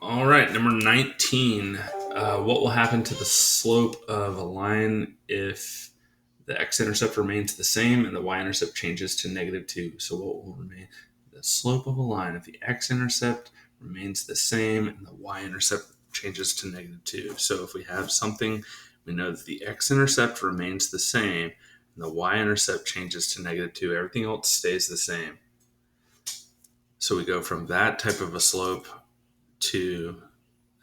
All right, number 19. What will happen to the slope of a line if the x-intercept remains the same and the y-intercept changes to -2? So what will remain? The slope of a line if the x-intercept remains the same and the y-intercept changes to -2. So if we have something, we know that the x-intercept remains the same and the y-intercept changes to -2. Everything else stays the same. So we go from that type of a slope to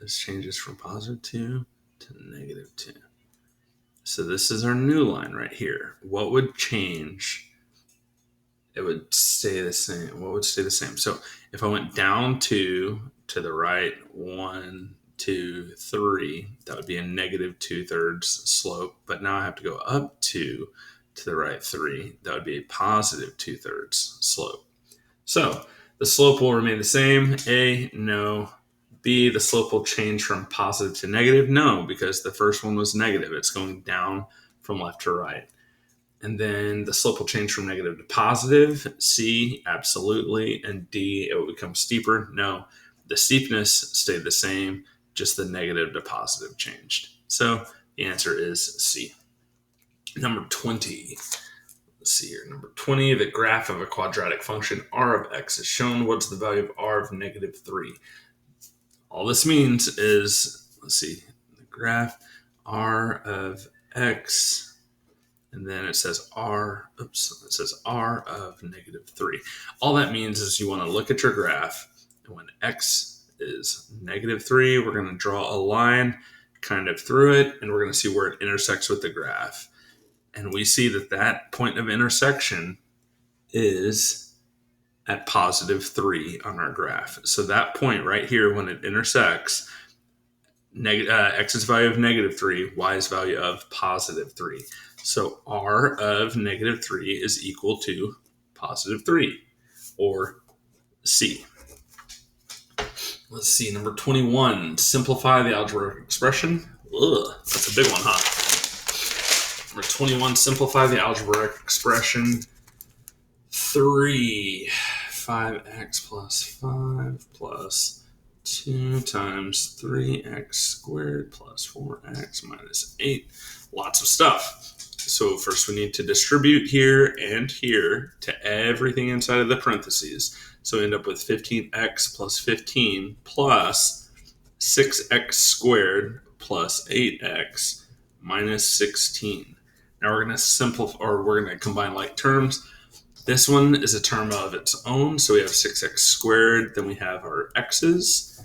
this changes from +2 to -2. So this is our new line right here. What would change? It would stay the same. What would stay the same? So if I went down 2 to the right, 1, 2, 3, that would be a -2/3 slope. But now I have to go up 2 to the right, 3. That would be a +2/3 slope. So the slope will remain the same. A, no. B, the slope will change from positive to negative. No, because the first one was negative. It's going down from left to right. And then the slope will change from negative to positive. C, absolutely. And D, it will become steeper. No, the steepness stayed the same, just the negative to positive changed. So the answer is C. Number 20. Let's see here. Number 20, the graph of a quadratic function r of x is shown. What's the value of r of -3? All this means is, let's see, the graph r of x, and then it says r of -3. All that means is you want to look at your graph, and when x is -3, we're going to draw a line kind of through it, and we're going to see where it intersects with the graph. And we see that that point of intersection is at +3 on our graph. So that point right here, when it intersects, x's value of -3, y's value of +3. So r of -3 is equal to +3, or C. Let's see, number 21, simplify the algebraic expression. Ugh, that's a big one, huh? Number 21, simplify the algebraic expression. 5x plus 5 plus 2 times 3x squared plus 4x minus 8. Lots of stuff. So first we need to distribute here and here to everything inside of the parentheses. So we end up with 15x plus 15 plus 6x squared plus 8x minus 16. Now we're going to simplify, or we're going to combine like terms. This one is a term of its own, so we have 6x squared, then we have our x's.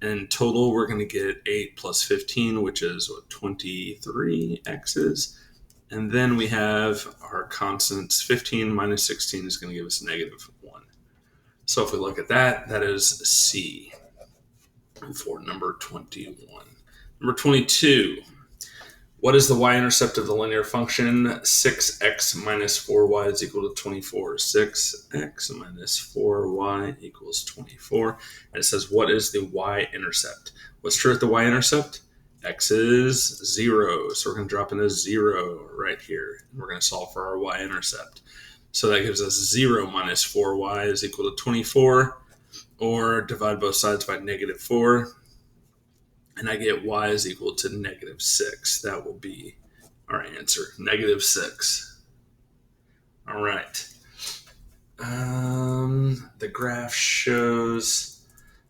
In total, we're going to get 8 plus 15, which is 23 x's. And then we have our constants. 15 minus 16 is going to give us -1. So if we look at that, that is C for number 21. Number 22. What is the y-intercept of the linear function? 6x minus 4y is equal to 24. 6x minus 4y equals 24. And it says, what is the y-intercept? What's true at the y-intercept? X is 0. So we're going to drop in a 0 right here. And we're going to solve for our y-intercept. So that gives us 0 minus 4y is equal to 24. Or divide both sides by -4. And I get y is equal to -6. That will be our answer, -6. All right. The graph shows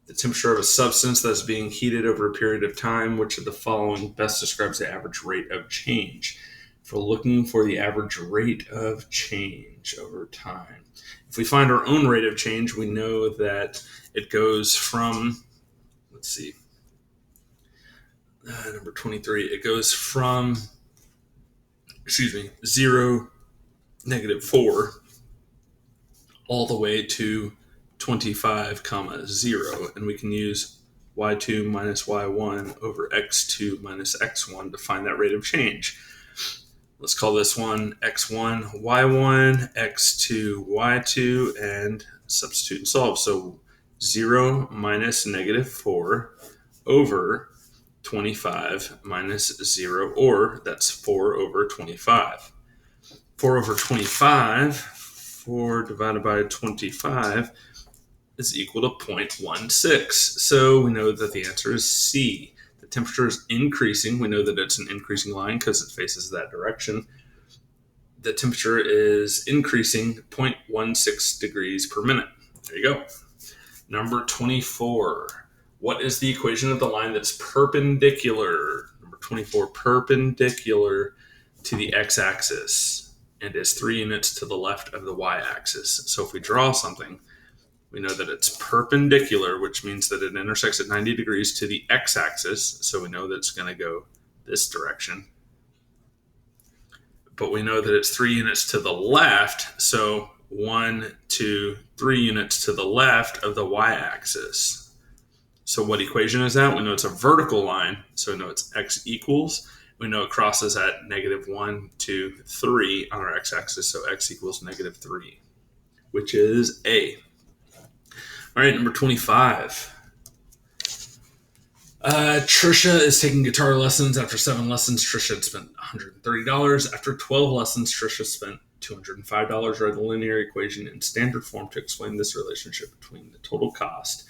the temperature of a substance that's being heated over a period of time. Which of the following best describes the average rate of change? If we're looking for the average rate of change over time, if we find our own rate of change, we know that it goes from, let's see, number 23, it goes from, 0, -4, all the way to 25, 0. And we can use y2 minus y1 over x2 minus x1 to find that rate of change. Let's call this one x1, y1, x2, y2, and substitute and solve. So 0 minus -4 over 25 minus 0, or that's 4 over 25. 4 over 25, 4 divided by 25 is equal to 0.16. So we know that the answer is C. The temperature is increasing. We know that it's an increasing line because it faces that direction. The temperature is increasing 0.16 degrees per minute. There you go. Number 24. What is the equation of the line that's perpendicular? Number 24, perpendicular to the x-axis and is 3 units to the left of the y-axis. So if we draw something, we know that it's perpendicular, which means that it intersects at 90 degrees to the x-axis. So we know that it's going to go this direction. But we know that it's 3 units to the left. So 1, 2, 3 units to the left of the y-axis. So what equation is that? We know it's a vertical line. So we know it's x equals. We know it crosses at negative 1, 2, 3 on our x-axis. So x equals negative 3, which is A. All right, number 25. Trisha is taking guitar lessons. After 7 lessons, Trisha had spent $130. After 12 lessons, Trisha spent $205. Write the linear equation in standard form to explain this relationship between the total cost,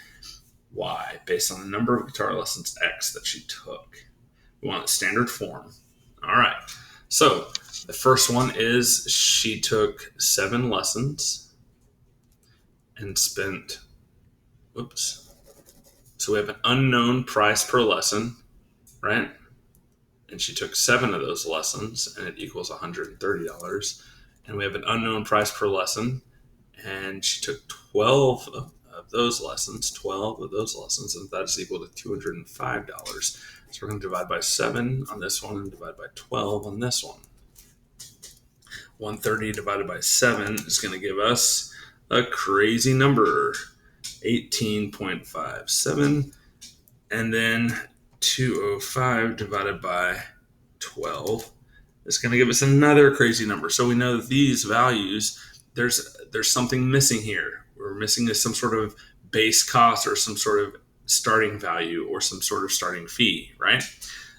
y, based on the number of guitar lessons, x, that she took. We want standard form. All right. So the first one is she took 7 lessons and spent, so we have an unknown price per lesson, right? And she took 7 of those lessons, and it equals $130. And we have an unknown price per lesson, and she took 12 of those lessons, and that is equal to $205. So we're going to divide by 7 on this one and divide by 12 on this one. 130 divided by 7 is going to give us a crazy number, 18.57. And then 205 divided by 12 is going to give us another crazy number. So we know that these values, there's something missing here. We're missing some sort of base cost or some sort of starting value or some sort of starting fee, right?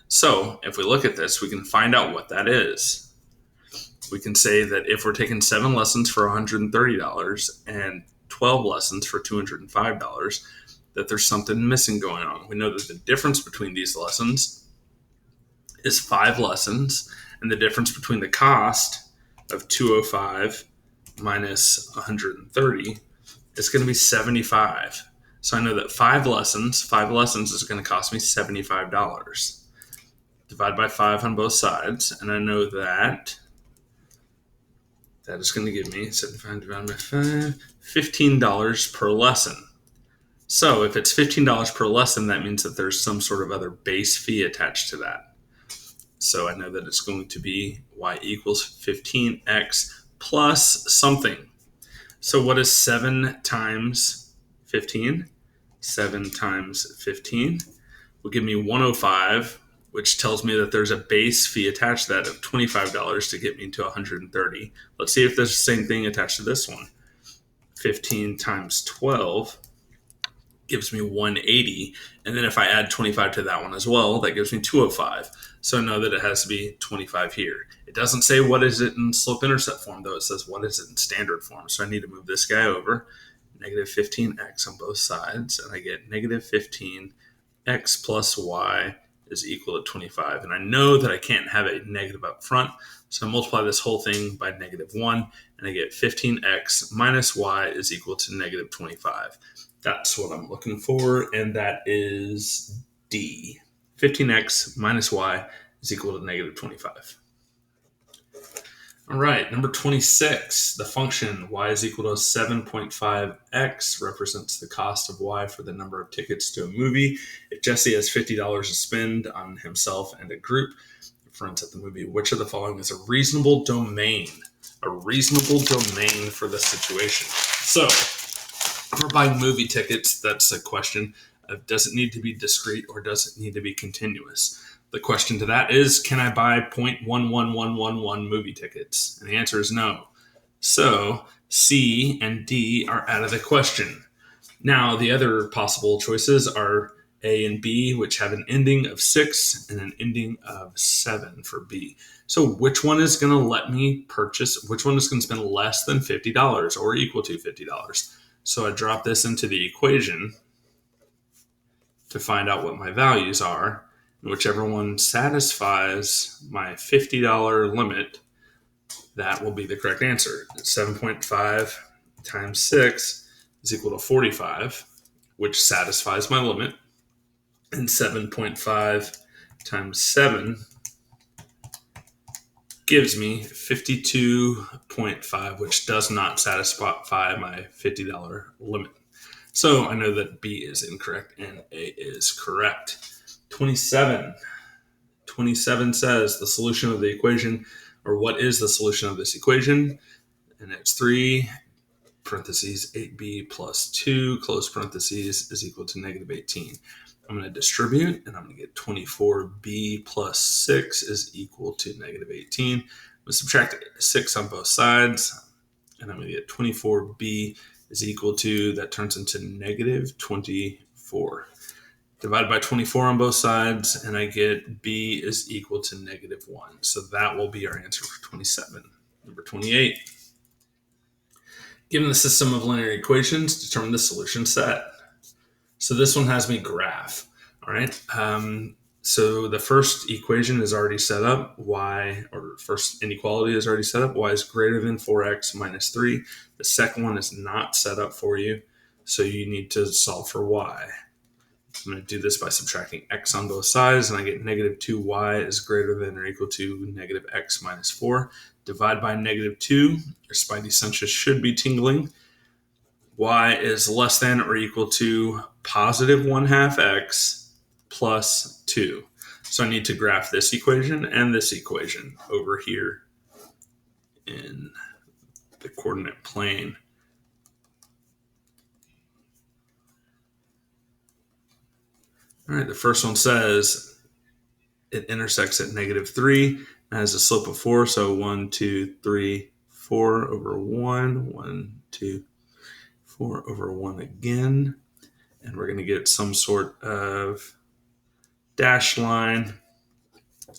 So if we look at this, we can find out what that is. We can say that if we're taking 7 lessons for $130 and 12 lessons for $205, that there's something missing going on. We know that the difference between these lessons is 5 lessons, and the difference between the cost of 205 minus 130 is going to be 75. So I know that 5 lessons is going to cost me $75. Divide by 5 on both sides, and I know that is going to give me 75 divided by 5, $15 per lesson. So if it's $15 per lesson, that means that there's some sort of other base fee attached to that. So I know that it's going to be y equals 15x plus something. So what is 7 times 15? 7 times 15 will give me 105, which tells me that there's a base fee attached to that of $25 to get me to 130. Let's see if there's the same thing attached to this one. 15 times 12 gives me 180. And then if I add 25 to that one as well, that gives me 205. So I know that it has to be 25 here. It doesn't say what is it in slope-intercept form, though. It says what is it in standard form. So I need to move this guy over. Negative 15x on both sides. And I get negative 15x plus y is equal to 25. And I know that I can't have a negative up front. So I multiply this whole thing by negative 1. And I get 15x minus y is equal to negative 25. That's what I'm looking for, and that is D. 15x minus y is equal to negative 25. All right, number 26. The function y is equal to 7.5x represents the cost of y for the number of tickets to a movie. If Jesse has $50 to spend on himself and a group of friends at the movie, which of the following is a reasonable domain? A reasonable domain for the situation. So, if we're buying movie tickets, that's a question of does it need to be discrete or does it need to be continuous? The question to that is, can I buy 0.11111 movie tickets? And the answer is no. So C and D are out of the question. Now, the other possible choices are A and B, which have an ending of 6 and an ending of 7 for B. So which one is going to let me purchase, which one is going to spend less than $50 or equal to $50? So I drop this into the equation to find out what my values are. And whichever one satisfies my $50 limit, that will be the correct answer. 7.5 times 6 is equal to 45, which satisfies my limit. And 7.5 times 7 gives me 52.5, which does not satisfy my $50 limit. So I know that B is incorrect and A is correct. 27. 27 says the solution of the equation, or what is the solution of this equation? And it's 3 parentheses 8b plus 2 close parentheses is equal to negative 18. I'm going to distribute, and I'm going to get 24b plus 6 is equal to negative 18. I'm going to subtract 6 on both sides, and I'm going to get 24b is equal to, that turns into negative 24. Divided by 24 on both sides, and I get b is equal to negative 1. So that will be our answer for 27. Number 28. Given the system of linear equations, determine the solution set. So this one has me graph. All right. So the first equation is already set up. Y, or first inequality is already set up. Y is greater than 4x minus 3. The second one is not set up for you. So you need to solve for y. I'm going to do this by subtracting x on both sides, and I get negative 2y is greater than or equal to negative x minus 4. Divide by negative 2. Your spidey senses should be tingling. Y is less than or equal to positive 1/2 x plus 2. So I need to graph this equation and this equation over here in the coordinate plane. All right, the first one says it intersects at negative 3 and has a slope of 4. So 1, 2, 3, 4 over 1. 1, 2, 4 over 1 again. And we're going to get some sort of dashed line,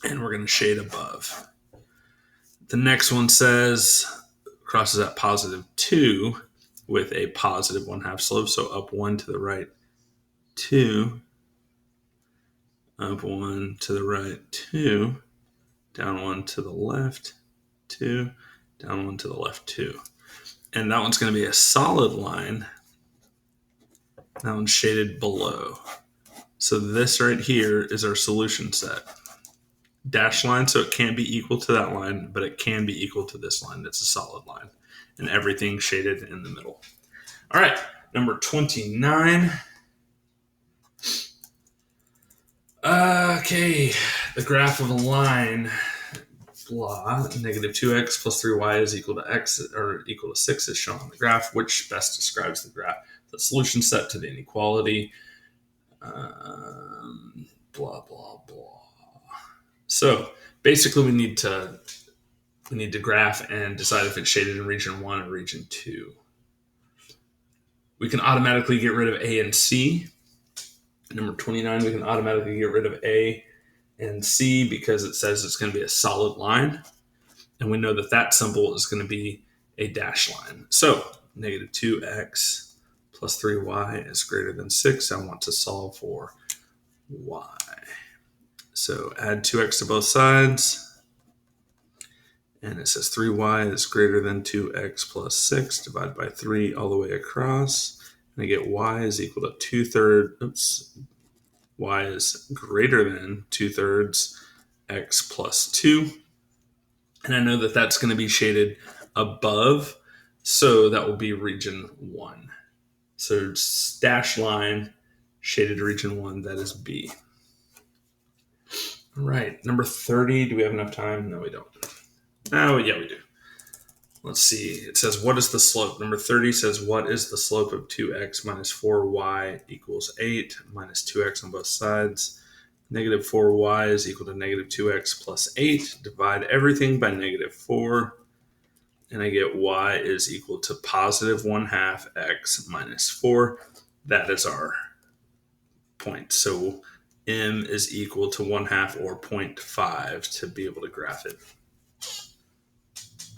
and we're going to shade above. The next one says crosses at positive 2 with a positive 1/2 slope. So up 1 to the right, 2. Up 1 to the right, 2. Down 1 to the left, 2. Down 1 to the left, 2. And that one's going to be a solid line. That one's shaded below. So this right here is our solution set. Dashed line, so it can't be equal to that line, but it can be equal to this line. That's a solid line. And everything shaded in the middle. All right, number 29. Okay, the graph of a line, blah, negative 2x plus 3y is equal to x, or equal to 6 is shown on the graph, which best describes the graph. The solution set to the inequality, blah, blah, blah. So basically we need to graph and decide if it's shaded in region 1 or region 2. We can automatically get rid of A and C. Number 29, we can automatically get rid of A and C because it says it's going to be a solid line. And we know that that symbol is going to be a dashed line. So negative 2x plus 3y is greater than 6. I want to solve for y. So add 2x to both sides. And it says 3y is greater than 2x plus 6 divided by 3 all the way across. And I get y is equal to 2/3. Y is greater than 2/3 x plus 2. And I know that that's going to be shaded above. So that will be region 1. So dashed line, shaded region 1, that is B. All right, number 30. Do we have enough time? No, we don't. Oh, yeah, we do. Let's see. It says, what is the slope? Number 30 says, what is the slope of 2x minus 4y equals 8 minus 2x on both sides? Negative 4y is equal to negative 2x plus 8. Divide everything by negative 4. And I get y is equal to positive 1/2 x minus 4. That is our point. So m is equal to 1/2 or 0.5 to be able to graph it.